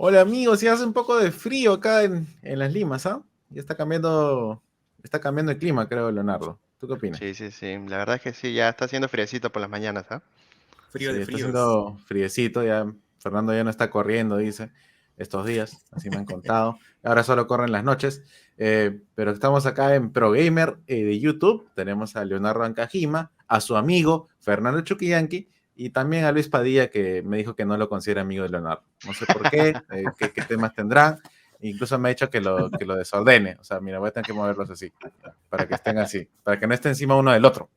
Hola amigos, ya hace un poco de frío acá en Las Limas, ¿ah? Ya está cambiando el clima, creo, Leonardo. ¿Tú qué opinas? Sí, sí, sí. La verdad es que sí, ya está haciendo friecito por las mañanas, ¿ah? Sí, Frío de está fríos. haciendo friecito, ya Fernando ya no está corriendo, dice, estos días, así me han contado. Ahora solo corren las noches, pero estamos acá en ProGamer de YouTube. Tenemos a Leonardo Ancajima, a su amigo Fernando Chuquillanqui y también a Luis Padilla, que me dijo que no lo considera amigo de Leonardo. No sé por qué, qué temas tendrá. Incluso me ha dicho que lo desordene. O sea, mira, voy a tener que moverlos así, ya, para que estén así, para que no estén encima uno del otro.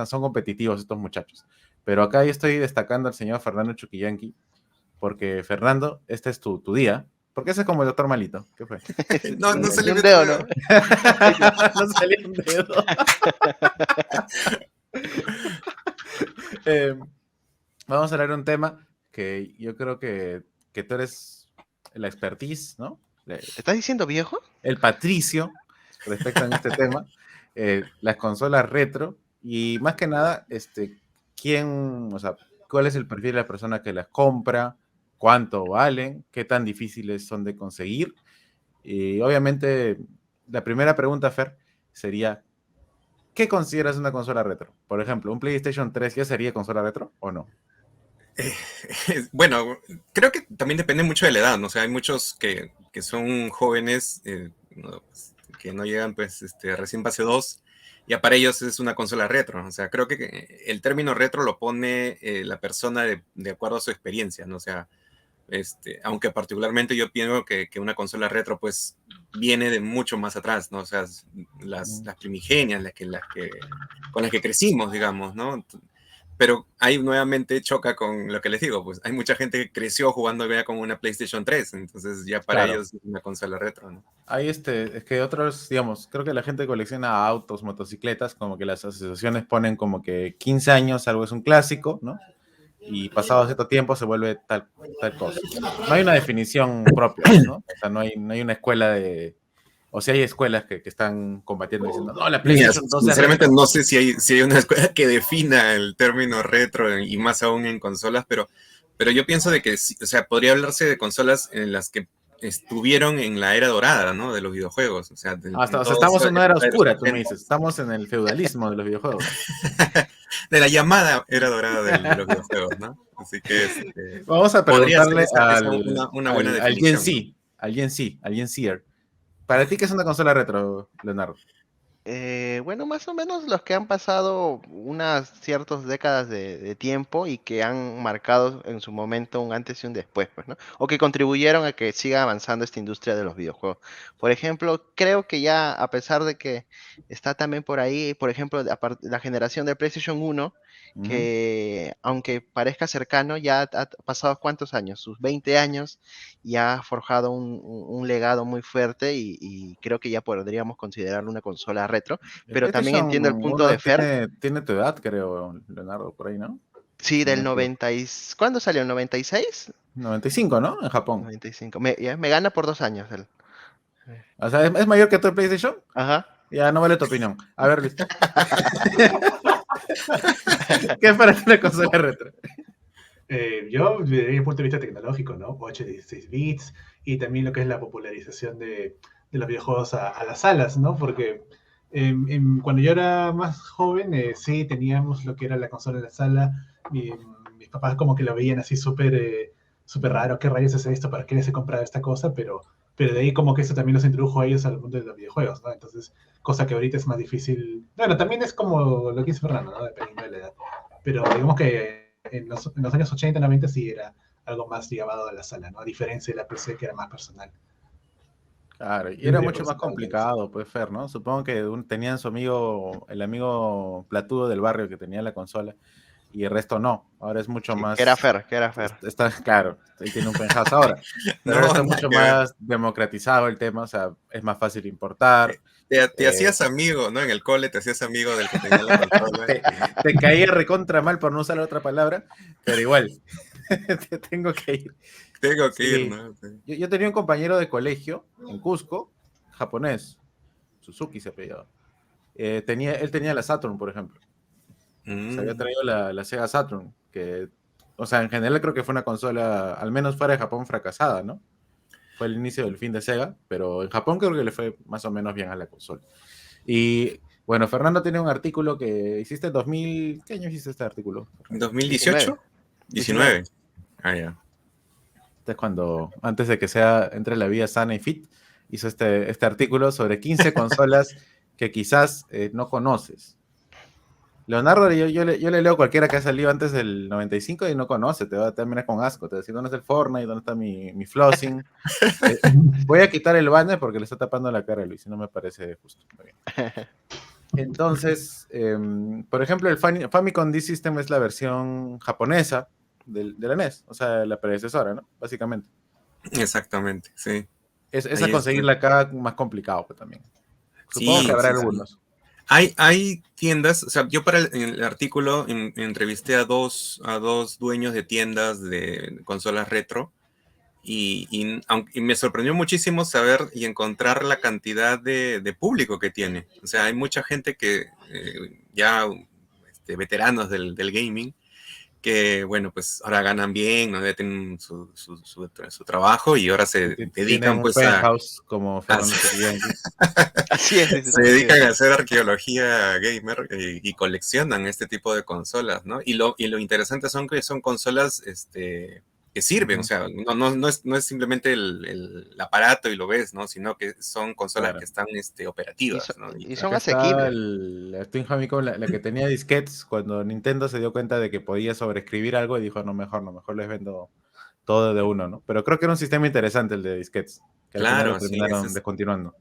Son competitivos estos muchachos. Pero acá yo estoy destacando al señor Fernando Chuquillanqui, porque Fernando, este es tu día. Porque ese es como el doctor malito. ¿Qué fue? No, no Ni salió un bien tu dedo, dedo. ¿no? No salió un dedo. Eh, Vamos a hablar de un tema que yo creo que tú eres la expertise, ¿no? ¿Estás diciendo viejo? El patricio respecto a este tema. Las consolas retro y más que nada, quién, o sea, cuál es el perfil de la persona que las compra, cuánto valen, qué tan difíciles son de conseguir. Y obviamente, la primera pregunta, Fer, sería, ¿qué consideras una consola retro? Por ejemplo, ¿un PlayStation 3 ya sería consola retro o no? Bueno, creo que también depende mucho de la edad, ¿no? O sea, hay muchos que son jóvenes, no, pues, que no llegan, pues, recién fase 2, ya para ellos es una consola retro. O sea, creo que el término retro lo pone la persona de acuerdo a su experiencia, ¿no? O sea, aunque particularmente yo pienso que una consola retro, pues, viene de mucho más atrás, ¿no? O sea, las primigenias, con las que crecimos, digamos, ¿no? Pero ahí nuevamente choca con lo que les digo, pues hay mucha gente que creció jugando ya con una PlayStation 3, entonces ya para Claro. ellos es una consola retro, ¿no? Hay es que otros, digamos, creo que la gente colecciona autos, motocicletas, como que las asociaciones ponen como que 15 años algo es un clásico, ¿no? Y pasado cierto tiempo se vuelve tal cosa. No hay una definición propia, ¿no? O sea, no hay una escuela de... O si hay escuelas que están combatiendo diciendo, no, la Mira, PlayStation 2 es sinceramente retro. no sé si hay una escuela que defina el término retro y más aún en consolas, pero yo pienso de que, o sea, podría hablarse de consolas en las que estuvieron en la era dorada, ¿no? De los videojuegos, o sea, Hasta, en o sea, toda estamos esa en una era época de los oscura, tú me 80, dices. Estamos en el feudalismo de los videojuegos. de la llamada era dorada de los videojuegos, ¿no? Así que Vamos a podría ser preguntarle esa una buena al Gen definición, ¿no? Z, al Gen Zer. ¿Para ti qué es una consola retro, Leonardo? Bueno, más o menos los que han pasado unas ciertas décadas de tiempo y que han marcado en su momento un antes y un después, pues, ¿no? O que contribuyeron a que siga avanzando esta industria de los videojuegos. Por ejemplo, creo que ya a pesar de que está también por ahí, por ejemplo, la generación de PlayStation 1, Ujú. que aunque parezca cercano, ya ha pasado cuántos años, sus 20 años, y ha forjado un legado muy fuerte y creo que ya podríamos considerarlo una consola retro, El pero también PlayStation entiendo el punto de 1 Fer. tiene tu edad, creo, Leonardo, por ahí, ¿no? Sí, Si no del me equivoco. 90 y... ¿Cuándo salió? ¿El 96? 95, ¿no? En Japón. 95. Me gana por 2 años él. O sea, ¿es mayor que tu PlayStation? Ajá. Ya, no vale tu opinión. A ver, Luis. ¿Qué es para ti una consola retro? Yo, desde mi punto de vista tecnológico, ¿no? 8 16 bits y también lo que es la popularización de los videojuegos a las salas, ¿no? Porque cuando yo era más joven, sí teníamos lo que era la consola en la sala. Mis papás como que lo veían así súper súper raro, ¿qué rayos es esto? ¿Para qué se compraba esta cosa? Pero de ahí como que eso también los introdujo a ellos al mundo de los videojuegos, ¿no? Entonces, cosa que ahorita es más difícil. Bueno, también es como lo que dice Fernando, ¿no? Dependiendo de la edad. Pero digamos que en los años 80, 90 sí era algo más llevado a la sala, ¿no? A diferencia de la PC que era más personal. Claro, y Yo era diría mucho por más ese lado que es. complicado, pues, Fer, ¿no? Supongo que tenían su amigo, el amigo platudo del barrio que tenía la consola y el resto no. Ahora es mucho Sí, que era más, Fer, que era Fer. está claro, él tiene un penthouse ahora, pero ahora No, está nada mucho que ver. más democratizado el tema, o sea, es más fácil importar. Te eh, hacías amigo, ¿no? En el cole te hacías amigo del que tenía la consola. te, te caía recontra mal por no usar otra palabra, pero igual, te tengo que ir. Tengo que ir, Sí, ¿no? Sí. yo tenía un compañero de colegio en Cusco, japonés, Suzuki se apellidaba. Él tenía la Saturn, por ejemplo. Se había Mm. traído la Sega Saturn, que o sea, en general creo que fue una consola, al menos fuera de Japón, fracasada, ¿no? Fue el inicio del fin de Sega, pero en Japón creo que le fue más o menos bien a la consola. Y bueno, Fernando tiene un artículo que hiciste en 2000. ¿Qué año hiciste este artículo? 2018, 19. Ah, ya. Este es cuando, antes de que entre la vida sana y fit, hizo este artículo sobre 15 consolas que quizás no conoces. Leonardo, yo le leo cualquiera que ha salido antes del 95 y no conoce, te va a terminar con asco, te va a decir dónde está el Fortnite, dónde está mi flossing. Voy a quitar el banner porque le está tapando la cara a Luis, y no me parece justo. Muy bien. Entonces, por ejemplo, el Famicom Disk System es la versión japonesa de la NES, o sea, la predecesora, ¿no? Básicamente. Exactamente, sí. Es Ahí a conseguirla acá más complicado, pues, también. Supongo que habrá sí. algunos. Hay tiendas, o sea, yo para el artículo entrevisté a dos dueños de tiendas de consolas retro y me sorprendió muchísimo saber y encontrar la cantidad de público que tiene. O sea, hay mucha gente que ya veteranos del gaming que, bueno, pues ahora ganan bien, ¿no? Ya tienen su trabajo y ahora se Tienen dedican un pues a... penthouse como Fernando Chiquiyanqui. Así es. Se dedican a hacer arqueología gamer y coleccionan este tipo de consolas, ¿no? Y lo interesante son que son consolas que sirven, o sea, no es simplemente el aparato y lo ves, ¿no? Sino que son consolas que están operativas, ¿no? Y son Acá está asequibles. la Steam Famicom, la que tenía disquetes, cuando Nintendo se dio cuenta de que podía sobreescribir algo y dijo, no, mejor les vendo todo de uno, ¿no? Pero creo que era un sistema interesante el de disquetes, que al final lo Claro, sí, ese terminaron es descontinuando.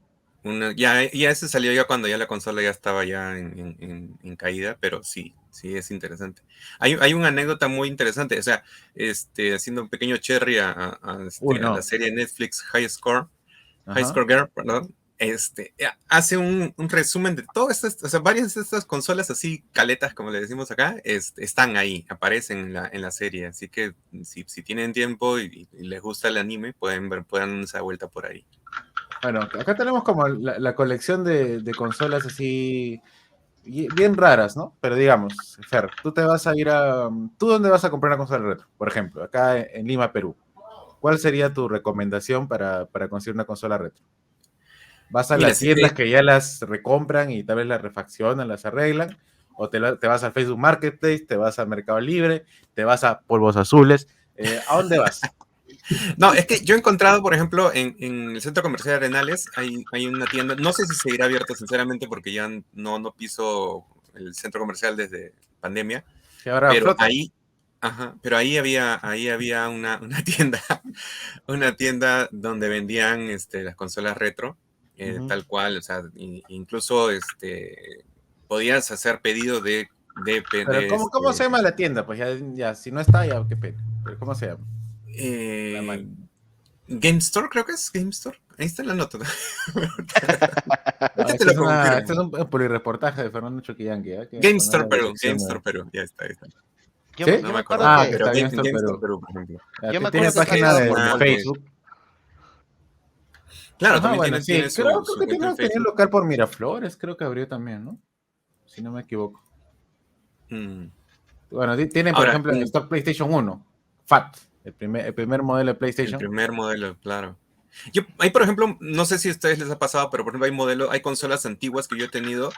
ya ese salió ya cuando ya la consola ya estaba ya en caída, pero sí es interesante. Hay una anécdota muy interesante, o sea, haciendo un pequeño cherry Uy, a la no. serie Netflix High Ajá. Score Girl, perdón, hace un resumen de todas estas, o sea, varias de estas consolas así, caletas, como le decimos acá, están ahí, aparecen en la serie, así que si tienen tiempo y les gusta el anime, pueden darse esa vuelta por ahí. Bueno, acá tenemos como la colección de consolas así bien raras, ¿no? Pero digamos, Fer, tú te vas a ir a... ¿Tú dónde vas a comprar una consola retro? Por ejemplo, acá en Lima, Perú. ¿Cuál sería tu recomendación para conseguir una consola retro? ¿Vas a Mira, las tiendas que ya las recompran y tal vez las refaccionan, las arreglan? ¿O te vas al Facebook Marketplace, te vas a Mercado Libre, te vas a Polvos Azules? ¿A dónde vas? no, es que yo he encontrado, por ejemplo, en el centro comercial Arenales hay una tienda, no sé si seguirá abierta sinceramente porque ya no piso el centro comercial desde pandemia, Que ahora pero flota. pero ahí había una tienda, una tienda donde vendían las consolas retro, tal cual, o sea, incluso podías hacer pedido Pero ¿cómo se llama la tienda? Pues ya si no está, ya qué pena. Pero ¿cómo se llama? La eh, mal. Game Store, creo que es Game Store. Ahí está la nota. No, Ahorita te lo este es confirmo. un polireportaje de Fernando Choquillanqui, ¿eh? Que Game poner Store la Perú, Game dirección. Store Perú, ya está, ahí está. ¿Sí? No Yo me me acuerdo acordaba, Ah, que que pero está Game Store Game Store Perú. Perú, por ejemplo. yo me Tiene acuerdo que eso página estaba de por Una moldes. Facebook. claro, Ajá, también bueno, tiene sí, creo su que cuenta en tenía un Facebook. local por Miraflores, creo que abrió también, ¿no? Si no me equivoco. Mm. Bueno, tienen, por Ahora, ejemplo, en stock PlayStation 1, FAT, el primer modelo de el PlayStation. primer modelo, claro. Hay, por ejemplo, no sé si a ustedes les ha pasado, pero por ejemplo hay consolas antiguas que yo he tenido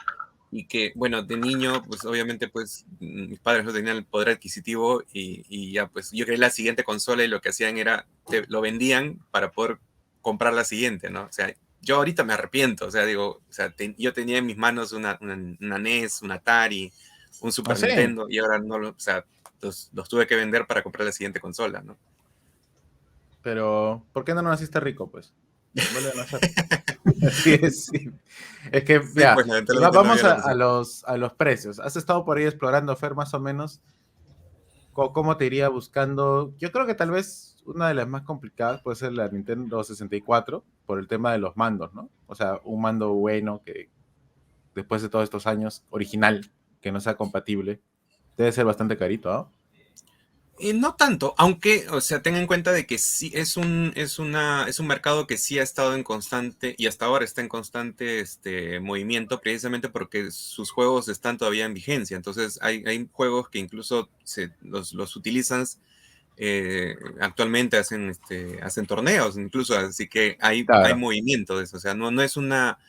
y que, bueno, de niño, pues obviamente, pues mis padres no tenían el poder adquisitivo y ya, pues yo quería la siguiente consola y lo que hacían era, lo vendían para poder comprar la siguiente, ¿no? O sea, yo ahorita me arrepiento, o sea, digo, o sea, yo tenía en mis manos una NES, un Atari, un Ah, Super sí, Nintendo y ahora no, o sea, los tuve que vender para comprar la siguiente consola, ¿no? pero ¿por qué no naciste rico, pues? Vuelve a nacer. Así es, sí. Es que, Sí, ya, pues lamentablemente no vamos había la posibilidad. a los precios. ¿Has estado por ahí explorando, Fer, más o menos? ¿Cómo te iría buscando? Yo creo que tal vez una de las más complicadas puede ser la Nintendo 64 por el tema de los mandos, ¿no? O sea, un mando bueno que después de todos estos años, original, que no sea compatible, debe ser bastante carito, ¿no? No tanto, aunque, o sea, ten en cuenta de que sí es un mercado que sí ha estado en constante y hasta ahora está en constante movimiento, precisamente porque sus juegos están todavía en vigencia. Entonces, hay juegos que incluso los utilizan actualmente hacen torneos incluso, así que hay Claro. movimiento de eso, o sea, no es una,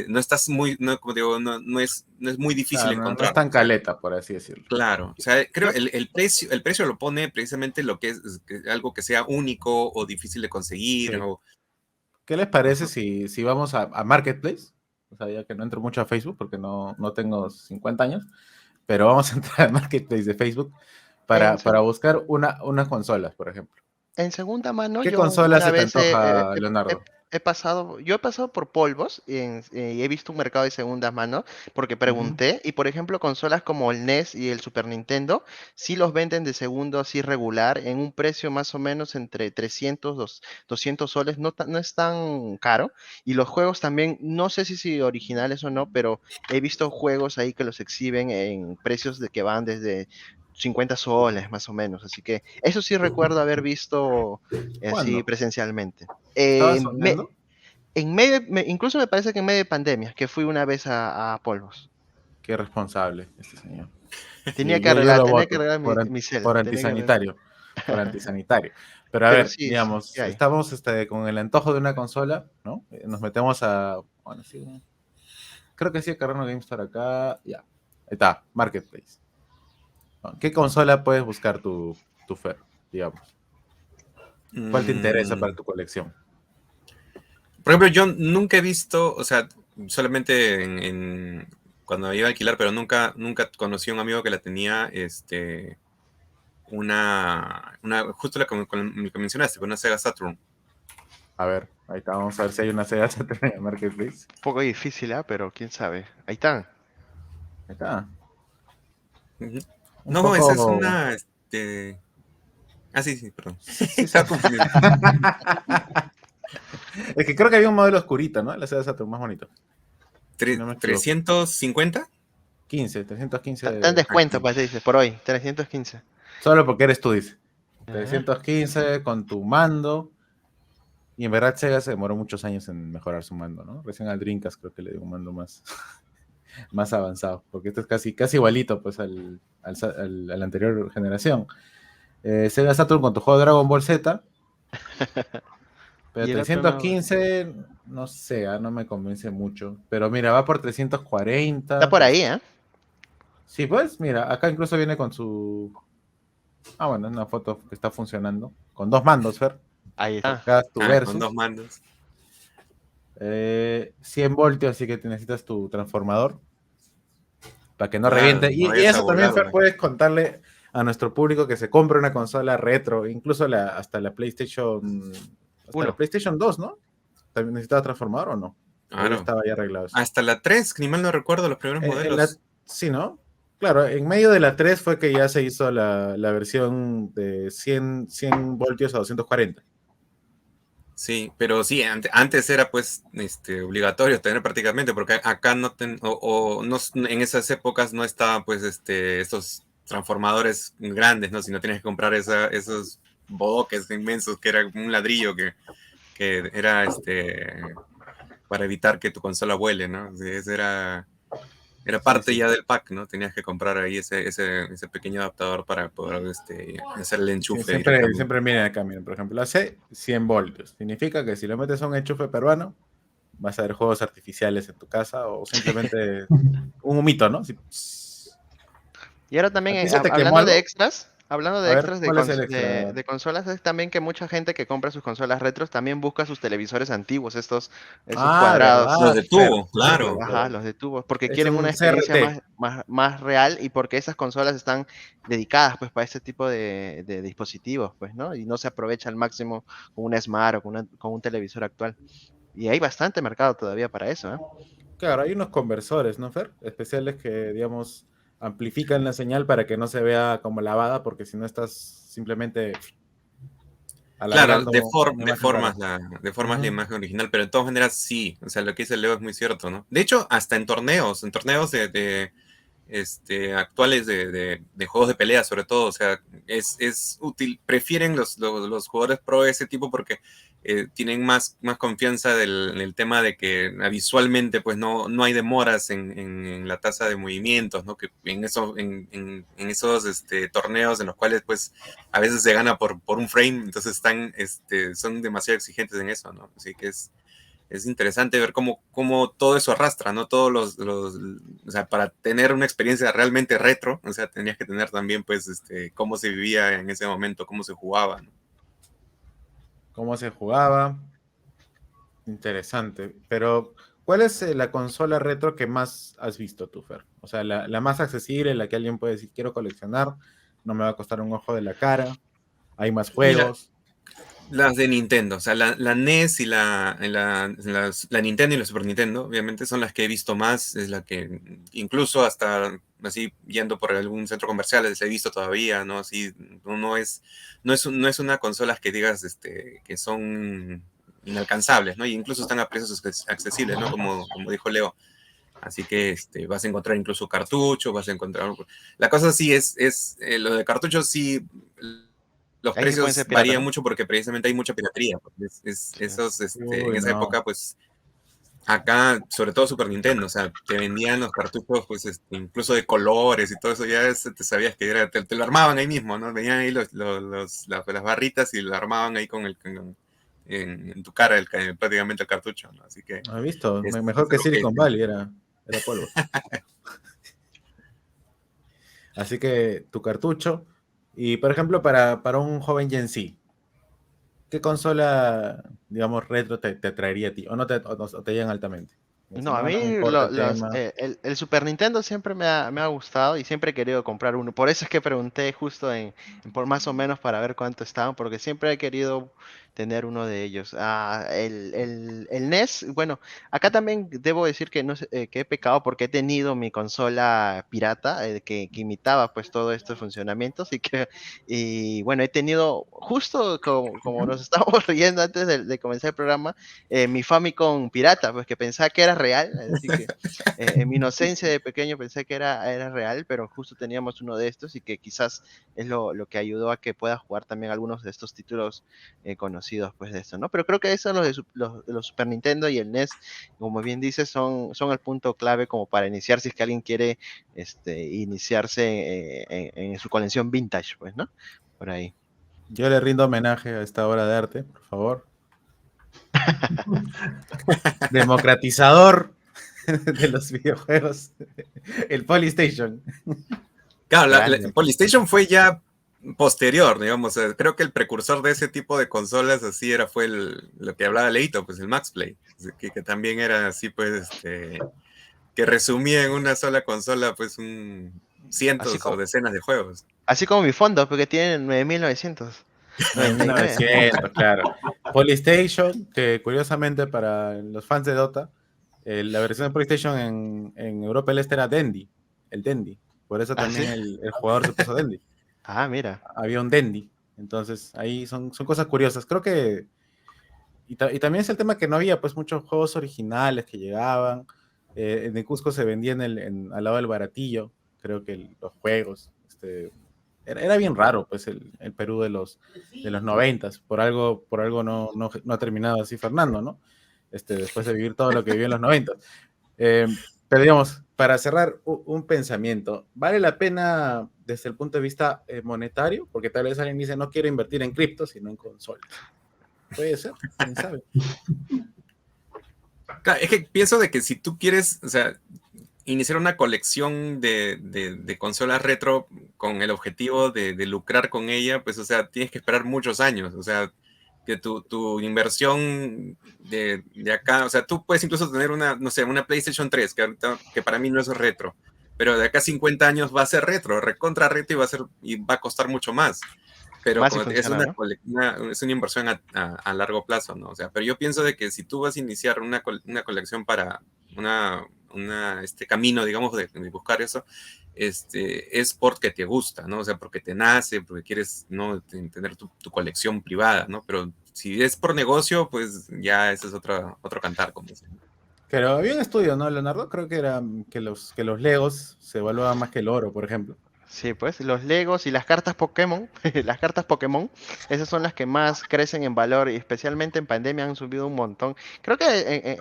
no estás muy, no, como digo, no es muy difícil Claro, no es encontrar. tan O sea, caleta, por así decirlo. claro, o sea, creo Yo, el precio lo pone precisamente lo que es que algo que sea único o difícil de conseguir. Sí. ¿Qué les parece Ajá. si vamos a Marketplace? O sea, ya que no entro mucho a Facebook porque no tengo 50 años, pero vamos a entrar a Marketplace de Facebook en, para seg- buscar unas consolas, por ejemplo. En segunda mano, ¿Qué yo consola una se te vez antoja, Leonardo? yo he pasado por polvos y he visto un mercado de segunda mano porque Ujú. pregunté y por ejemplo consolas como el NES y el Super Nintendo sí los venden de segundo así regular en un precio más o menos entre 200 soles, no es tan caro y los juegos también, no sé si originales o no, pero he visto juegos ahí que los exhiben en precios de que van desde 50 soles más o menos, así que eso sí recuerdo haber visto así ¿Cuándo? presencialmente. ¿Estaba Eh, me- soñando? incluso me parece que en medio de pandemia, que fui una vez a Polvos. Qué responsable este señor. Tenía que arreglar, Yo lo tenía que voto arreglar mi cel, por tenía que arreglar. antisanitario. Por antisanitario. Pero a Pero ver, sí, sí, sí digamos, hay. estamos con el antojo de una consola, ¿no? Nos metemos a. Bueno, sí, creo que sí, Carrano GameStore acá. Ya. Ahí está, Marketplace. ¿No? ¿Qué consola puedes buscar tu Fer, digamos? ¿Cuál te interesa para Mm, tu colección? por ejemplo, yo nunca he visto, o sea, solamente cuando iba a alquilar, pero nunca conocí a un amigo que la tenía, justo con lo que mencionaste, con una Sega Saturn. A ver, ahí está, vamos a ver si hay una Sega Saturn en Marketplace. Un poco difícil, ¿ah? Pero quién sabe. Ahí están. Ahí está. Ujú. Un No, esa es poco. una, ah, sí, sí, perdón. Sí, Estaba confundido. es que creo que había un modelo oscurito, ¿no? La Sega Saturn más bonito, si no me equivoco. 350. 15, 315. Está en descuento, pues dices, por hoy, 315. Solo porque eres tú, dice. Ah, 315 con tu mando. Y en verdad Sega se demoró muchos años en mejorar su mando, ¿no? Recién al Dreamcast creo que le dio un mando más, más avanzado. Porque esto es casi igualito pues a la anterior generación. Sega Saturn con tu juego Dragon Ball Z. Pero y el otro no. 315, no sé, no me convence mucho. Pero mira, va por Está 340. por ahí, ¿eh? Sí, pues, mira, acá incluso viene con su. Ah, bueno, es una foto que está funcionando. Con dos mandos, Fer. Ahí está. Acá tu Con dos Versus. mandos. 100 voltios, así que te necesitas tu transformador para que no Claro, reviente. no Y vayas a eso también, volar, Fer, güey. puedes contarle a nuestro público que se compre una consola retro, incluso hasta la PlayStation. Hasta la Uno. PlayStation 2, ¿no? ¿También necesitaba transformador o no? O ya Claro. estaba ya arreglado eso. Hasta la 3, que ni mal no recuerdo los primeros En la, modelos. sí, ¿no? Claro, en medio de la 3 fue que ya se hizo la versión de 100 voltios a 240. Sí, pero sí, antes era pues obligatorio tener prácticamente, porque acá o no, en esas épocas no estaban pues estos transformadores grandes, ¿no? Sino tienes que comprar esos bodoques inmensos que era un ladrillo que era para evitar que tu consola vuele, ¿no? Sí, ese era Sí, parte sí. ya del pack, ¿no? Tenías que comprar ahí ese pequeño adaptador para poder hacer el Sí, enchufe directamente. siempre miren acá, miren, por ejemplo, la C, 100 voltios. Significa que si le metes a un enchufe peruano, vas a ver juegos artificiales en tu casa o simplemente un humito, ¿no? Y ahora ¿A también, ti se te quemó algo? hablando A de ver, extras ¿cuál es el extra? de consolas, es también que mucha gente que compra sus consolas retros también busca sus televisores antiguos, esos Ah, Los cuadrados, verdad, de Fer, tubo, cierto, claro. ajá, claro. los de tubos, porque Es quieren un una experiencia CRT. más real y porque esas consolas están dedicadas pues para este tipo de dispositivos, pues, ¿no? Y no se aprovecha al máximo con una Smart o con un televisor actual. Y hay bastante mercado todavía para eso, ¿eh? Claro, hay unos conversores, ¿no, Fer? Especiales que, digamos, amplifican la señal para que no se vea como lavada, porque si no estás simplemente Claro, alargando una imagen rara. deformas la Ujú. imagen original, pero de todas maneras sí, o sea, lo que dice Leo es muy cierto, ¿no? De hecho, hasta en torneos actuales de juegos de pelea, sobre todo. O sea, es útil. Prefieren los jugadores pro ese tipo porque tienen más confianza en el tema de que visualmente pues no hay demoras en la tasa de movimientos, ¿no? Que en esos torneos en los cuales pues a veces se gana por un frame, entonces son demasiado exigentes en eso, ¿no? Así que es interesante ver cómo todo eso arrastra, ¿no? Todos o sea, para tener una experiencia realmente retro, o sea, tenías que tener también, pues, cómo se vivía en ese momento, cómo se jugaba, ¿no? ¿Cómo se jugaba? Interesante. Pero, ¿cuál es la consola retro que más has visto tú, Fer? O sea, la más accesible, la que alguien puede decir, quiero coleccionar, no me va a costar un ojo de la cara, hay más Mira, juegos. las de Nintendo, o sea, la NES y la Nintendo y la Super Nintendo, obviamente son las que he visto más, es la que incluso hasta así yendo por algún centro comercial les he visto todavía, ¿no? Así, no es una consola que digas que son inalcanzables, ¿no? Y incluso están a precios accesibles, ¿no? Como dijo Leo. Así que vas a encontrar incluso cartuchos, vas a encontrar... La cosa sí lo de cartuchos sí, los Ahí sí pueden ser precios pirata, varían ¿no? mucho porque precisamente hay mucha piratería. Sí. En Uy, esa no. época, pues, acá, sobre todo Super Nintendo, o sea, te vendían los cartuchos, pues, incluso de colores y todo eso, ya te sabías que te lo armaban ahí mismo, ¿no? Venían ahí las barritas y lo armaban ahí en tu cara prácticamente el cartucho, ¿no? Así que ¿Has visto? Mejor es que algo que... Silicon Valley era polvo. Así que tu cartucho. Y, por ejemplo, para un joven Gen Z, ¿qué consola, digamos, retro te traería a ti? ¿O te llegan altamente? Si No, a no, no me mí importa el tema. el Super Nintendo siempre me ha gustado y siempre he querido comprar uno. Por eso es que pregunté justo por más o menos para ver cuánto estaban, porque siempre he querido tener uno de ellos. El NES, bueno, acá también debo decir que, no sé, que he pecado porque he tenido mi consola pirata que imitaba pues todos estos funcionamientos y bueno, he tenido justo como nos estábamos riendo antes de comenzar el programa mi Famicom pirata, pues que pensaba que era real, así que en mi inocencia de pequeño pensé que era real, pero justo teníamos uno de estos y que quizás es lo que ayudó a que pueda jugar también algunos de estos títulos conocidos pues de esto, ¿no? Pero creo que esos los Super Nintendo y el NES, como bien dices, son el punto clave como para iniciar si es que alguien quiere iniciarse en su colección vintage, pues, ¿no? Por ahí. Yo le rindo homenaje a esta obra de arte, por favor. Democratizador de los videojuegos. El Polystation. Claro, Grande. Polystation fue ya posterior, digamos, creo que el precursor de ese tipo de consolas así fue lo que hablaba Leito, pues el Max Play, que también era así, pues, que resumía en una sola consola, pues, Así cientos o como, decenas de juegos. así como mi fondo, porque tiene 9.999. 1900, claro. Polystation, que curiosamente para los fans de Dota, la versión de Polystation en Europa del Este era Dendy, el Dendy. Por eso Ah, sí. también el jugador se puso Dendy. Ah, mira. Había un Dendy. Entonces, ahí son cosas curiosas. Creo que. Y también es el tema que no había pues muchos juegos originales que llegaban. En Cusco se vendían al lado del baratillo, creo que los juegos. Era bien raro pues el Perú de los 90s. Por algo no ha terminado así Fernando, ¿no? Después de vivir todo lo que vivió en los 90s. Pero digamos, para cerrar un pensamiento, ¿vale la pena desde el punto de vista monetario? Porque tal vez alguien dice, no quiero invertir en cripto, sino en consolas. Puede ser, quién sabe. Claro, es que pienso de que si tú quieres, o sea, iniciar una colección de consolas retro con el objetivo de lucrar con ella, pues, o sea, tienes que esperar muchos años, o sea, que tu inversión de acá, o sea, tú puedes incluso tener no sé, una PlayStation 3, que para mí no es retro, pero de acá a 50 años va a ser retro, recontra retro y va a costar mucho más. Pero Más y funciona, ¿no? es una inversión a largo plazo, ¿no? O sea, pero yo pienso de que si tú vas a iniciar una colección para este camino, digamos, de buscar eso, es porque te gusta, ¿no? O sea, porque te nace, porque quieres, ¿no? Tener tu colección privada, ¿no? Pero si es por negocio, pues ya ese es otro cantar, como dicen. Pero había un estudio, ¿no, Leonardo? Creo que era que los Legos se evaluaban más que el oro, por ejemplo. Sí, pues los Legos y las cartas Pokémon, las cartas Pokémon, esas son las que más crecen en valor y especialmente en pandemia han subido un montón. Creo que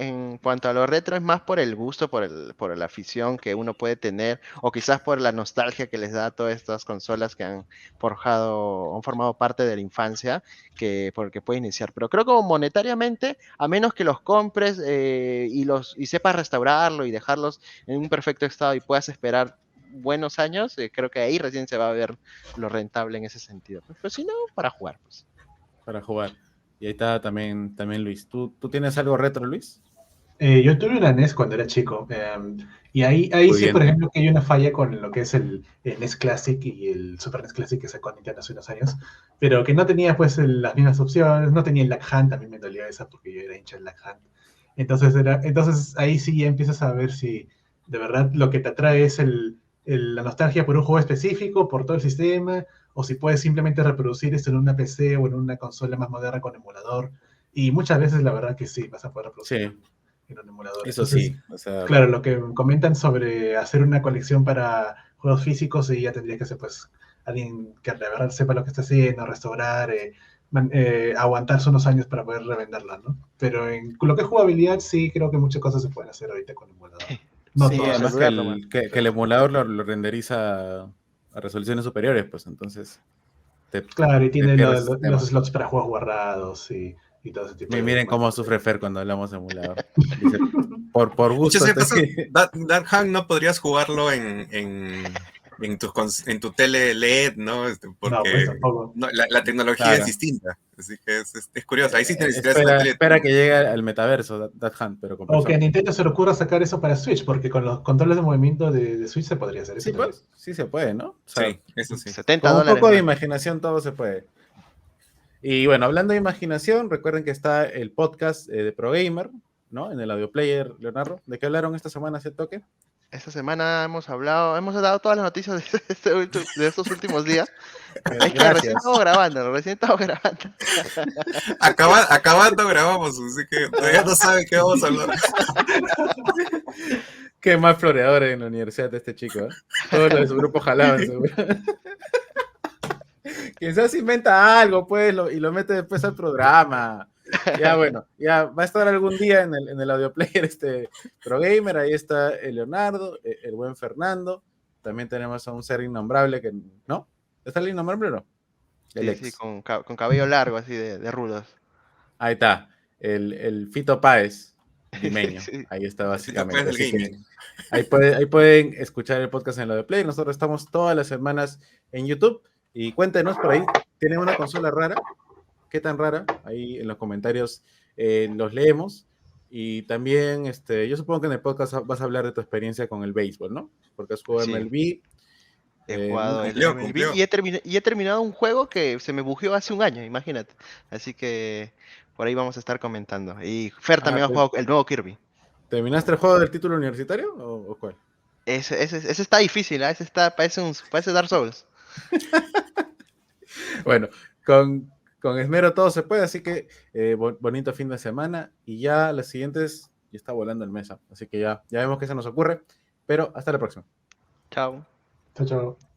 en cuanto a lo retro es más por el gusto, por la afición que uno puede tener o quizás por la nostalgia que les da a todas estas consolas que han formado parte de la infancia que porque puede iniciar. Pero creo que como monetariamente, a menos que los compres y sepas restaurarlo y dejarlos en un perfecto estado y puedas esperar buenos años, creo que ahí recién se va a ver lo rentable en ese sentido. Pues si no, para jugar, pues. Para jugar. Y ahí está también Luis. ¿Tú tienes algo retro, Luis? Yo tuve una NES cuando era chico, y ahí Muy sí, por bien. ejemplo, que hay una falla con lo que es el NES Classic y el Super NES Classic que sacó Nintendo hace unos años, pero que no tenía pues las mismas opciones, no tenía el Lack Hand, también me dolía esa porque yo era hincha del Lack Hand. Entonces ahí sí ya empiezas a ver si de verdad lo que te atrae es la nostalgia por un juego específico, por todo el sistema, o si puedes simplemente reproducir esto en una PC o en una consola más moderna con emulador. Y muchas veces la verdad que sí, vas a poder reproducirlo Sí, en un emulador. eso Entonces, sí. O sea, claro, lo que comentan sobre hacer una colección para juegos físicos, y ya tendría que ser pues alguien que de verdad sepa lo que está haciendo, restaurar, aguantarse unos años para poder revenderla, ¿no? Pero en lo que es jugabilidad, sí creo que muchas cosas se pueden hacer ahorita con emulador. No sí, En el todas. además que celular nomás. el emulador lo renderiza a resoluciones superiores, pues entonces te, Claro, y te tiene pierdes ese los tema. slots para juegos guardados y todo ese tipo de Miren cómo sufre Fer cuando hablamos de emulador. Dice, por Dicho gusto sea de estoy. paso, Dark Hunt no podrías jugarlo en tu tele LED, ¿no? No, pues Porque tampoco. la tecnología es Claro. distinta. Así que es curioso. Ahí sí necesitarías una Espera, tele. espera que llegue al metaverso, That Hunt, pero con O que a personas. Nintendo se le ocurra sacar eso para Switch, porque con los controles de movimiento de Switch se podría hacer eso Sí, también. pues, sí se puede, ¿no? O sea, Sí, eso sí. 70 con un dólares poco de nomás. imaginación todo se puede. Y bueno, hablando de imaginación, recuerden que está el podcast de ProGamer, ¿no? En el audio player, Leonardo. ¿De qué hablaron esta semana ese toque? Esta semana hemos dado todas las noticias de estos últimos días. Es que recién Gracias. estamos grabando, recién estamos grabando. Acabando grabamos, así que todavía no sabe qué vamos a hablar. Qué más floreadores en la universidad de este chico, ¿eh? Todos los de su grupo jalaban, seguro. Quizás inventa algo, pues, y lo mete después al programa. Ya, bueno, ya va a estar algún día en el audio player ProGamer. Ahí está el Leonardo, el buen Fernando. También tenemos a un ser innombrable que, ¿no? ¿Está el innombrable o no? El Sí, sí, ex. con cabello largo, así de rulos. Ahí está, el Fito Páez, limeño. Sí. Ahí está El sitio pues básicamente. del Así que gaming. ahí pueden escuchar el podcast en el audio player. Nosotros estamos todas las semanas en YouTube. Y cuéntenos por ahí, ¿tienen una consola rara? ¿Qué tan rara? Ahí en los comentarios los leemos. Y también, yo supongo que en el podcast vas a hablar de tu experiencia con el béisbol, ¿no? Porque has jugado Sí, MLB. he jugado el Cumplió, MLB cumplió. y he terminado un juego que se me bugueó hace un año, imagínate. Así que por ahí vamos a estar comentando. Y Fer Ah, también ha jugado el nuevo Kirby. ¿terminaste el juego del título universitario o cuál? Ese está difícil, ¿ah? Parece Dark Souls. Bueno, con esmero todo se puede, así que bonito fin de semana. Y ya las siguientes, ya está volando el mesa. Así que ya vemos qué se nos ocurre. Pero hasta la próxima. Chao. Chao, chao.